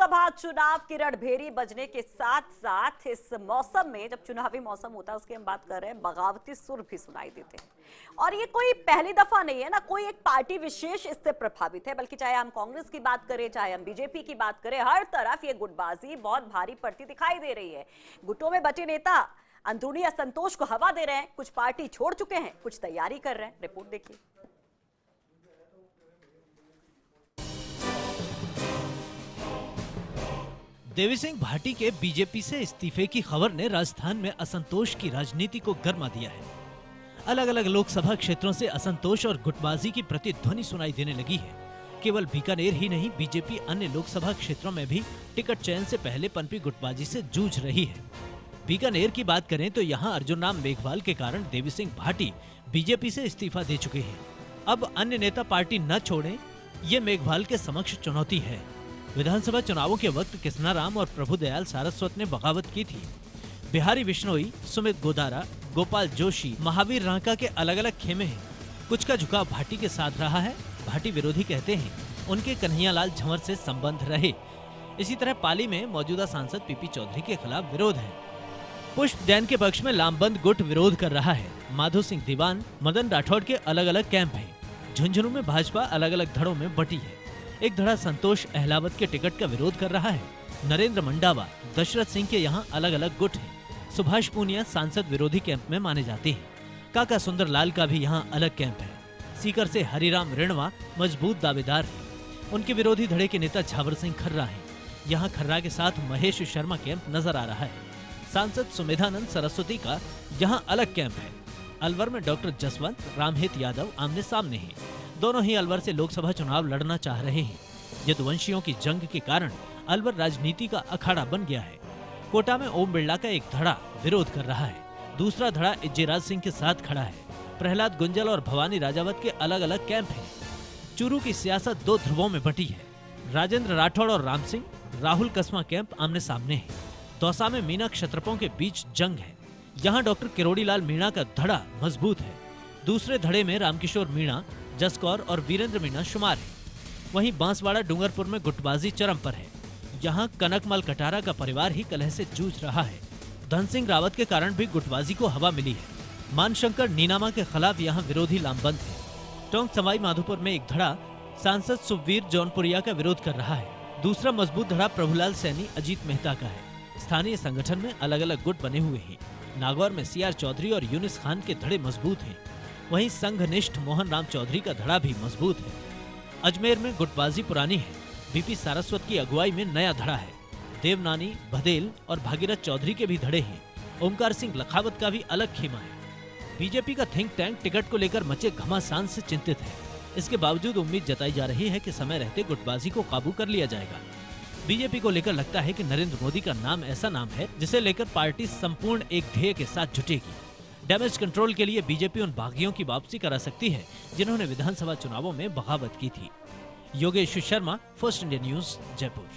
लोकसभा चुनाव की रणभेरी बजने के साथ साथ इस मौसम में, जब चुनावी मौसम होता है उसकी हम बात कर रहे हैं, बगावती सुर भी सुनाई देते हैं। और ये कोई पहली दफा नहीं है ना, कोई एक पार्टी विशेष इससे प्रभावित है, बल्कि चाहे हम कांग्रेस की बात करें, चाहे हम बीजेपी की बात करें, हर तरफ ये गुटबाजी बहुत भारी पड़ती दिखाई दे रही है। गुटों में बटे नेता अंदरूनी असंतोष को हवा दे रहे हैं, कुछ पार्टी छोड़ चुके हैं, कुछ तैयारी कर रहे हैं। रिपोर्ट देखिए। देवी सिंह भाटी के बीजेपी से इस्तीफे की खबर ने राजस्थान में असंतोष की राजनीति को गर्मा दिया है। अलग अलग लोकसभा क्षेत्रों से असंतोष और गुटबाजी की प्रतिध्वनि सुनाई देने लगी है। केवल बीकानेर ही नहीं, बीजेपी अन्य लोकसभा क्षेत्रों में भी टिकट चयन से पहले पनपी गुटबाजी से जूझ रही है। बीकानेर की बात करें तो यहाँ अर्जुन राम मेघवाल के कारण देवी सिंह भाटी बीजेपी से इस्तीफा दे चुके हैं। अब अन्य नेता पार्टी न छोड़ें, ये मेघवाल के समक्ष चुनौती है। विधानसभा चुनावों के वक्त कृष्णाराम और प्रभुदयाल सारस्वत ने बगावत की थी। बिहारी बिश्नोई, सुमित गोदारा, गोपाल जोशी, महावीर रांका के अलग अलग खेमे हैं। कुछ का झुकाव भाटी के साथ रहा है। भाटी विरोधी कहते हैं उनके कन्हैयालाल झंवर से संबंध रहे। इसी तरह पाली में मौजूदा सांसद पीपी चौधरी के खिलाफ विरोध है। पुष्प जैन के पक्ष में लामबंद गुट विरोध कर रहा है। माधो सिंह दीवान, मदन राठौड़ के अलग अलग कैंप हैं। झुंझुनू में भाजपा अलग अलग धड़ों में बटी है। एक धड़ा संतोष अहलावत के टिकट का विरोध कर रहा है। नरेंद्र मंडावा, दशरथ सिंह के यहाँ अलग अलग गुट हैं। सुभाष पूनिया सांसद विरोधी कैंप में माने जाते हैं। काका सुंदर लाल का भी यहाँ अलग कैंप है। सीकर से हरिराम रिणवा मजबूत दावेदार है। उनके विरोधी धड़े के नेता झावर सिंह खर्रा हैं। यहाँ खर्रा के साथ महेश शर्मा कैंप नजर आ रहा है। सांसद सुमेधानंद सरस्वती का यहाँ अलग कैंप है। अलवर में डॉक्टर जसवंत, रामहित यादव आमने सामने हैं। दोनों ही अलवर से लोकसभा चुनाव लड़ना चाह रहे हैं। यदुवंशियों की जंग के कारण अलवर राजनीति का अखाड़ा बन गया है। कोटा में ओम बिरला का एक धड़ा विरोध कर रहा है। दूसरा धड़ा इज्जराज सिंह के साथ खड़ा है। प्रहलाद गुंजल और भवानी राजावत के अलग अलग कैंप हैं। चूरू की सियासत दो ध्रुवों में बटी है। राजेंद्र राठौड़ और राम सिंह, राहुल कस्मा कैंप आमने सामने है। दौसा में मीणा क्षत्रपों के बीच जंग है। यहाँ डॉक्टर किरोड़ीलाल मीणा का धड़ा मजबूत है। दूसरे धड़े में रामकिशोर मीणा, जसकौर और वीरेंद्र मीणा शुमार है। वहीं बांसवाड़ा डूंगरपुर में गुटबाजी चरम पर है। यहाँ कनकमल कटारा का परिवार ही कलह से जूझ रहा है। धन सिंह रावत के कारण भी गुटबाजी को हवा मिली है। मानशंकर नीनामा के खिलाफ यहाँ विरोधी लामबंद है। टोंक सवाई माधोपुर में एक धड़ा सांसद सुखवीर जौनपुरिया का विरोध कर रहा है। दूसरा मजबूत धड़ा प्रभुलाल सैनी, अजीत मेहता का है। स्थानीय संगठन में अलग अलग गुट बने हुए हैं। नागौर में सीआर चौधरी और यूनिस खान के धड़े मजबूत हैं। वहीं संघनिष्ठ मोहन राम चौधरी का धड़ा भी मजबूत है। अजमेर में गुटबाजी पुरानी है। बीपी सारस्वत की अगुवाई में नया धड़ा है। देवनानी, भदेल और भागीरथ चौधरी के भी धड़े हैं। ओमकार सिंह लखावत का भी अलग खेमा है। बीजेपी का थिंक टैंक टिकट को लेकर मचे घमासान से चिंतित है। इसके बावजूद उम्मीद जताई जा रही है कि समय रहते गुटबाजी को काबू कर लिया जाएगा। बीजेपी को लेकर लगता है कि नरेंद्र मोदी का नाम ऐसा नाम है जिसे लेकर पार्टी संपूर्ण एक ध्येय के साथ जुटेगी। डैमेज कंट्रोल के लिए बीजेपी उन बागियों की वापसी करा सकती है जिन्होंने विधानसभा चुनावों में बगावत की थी। Yogesh Sharma, first India news, Jaipur.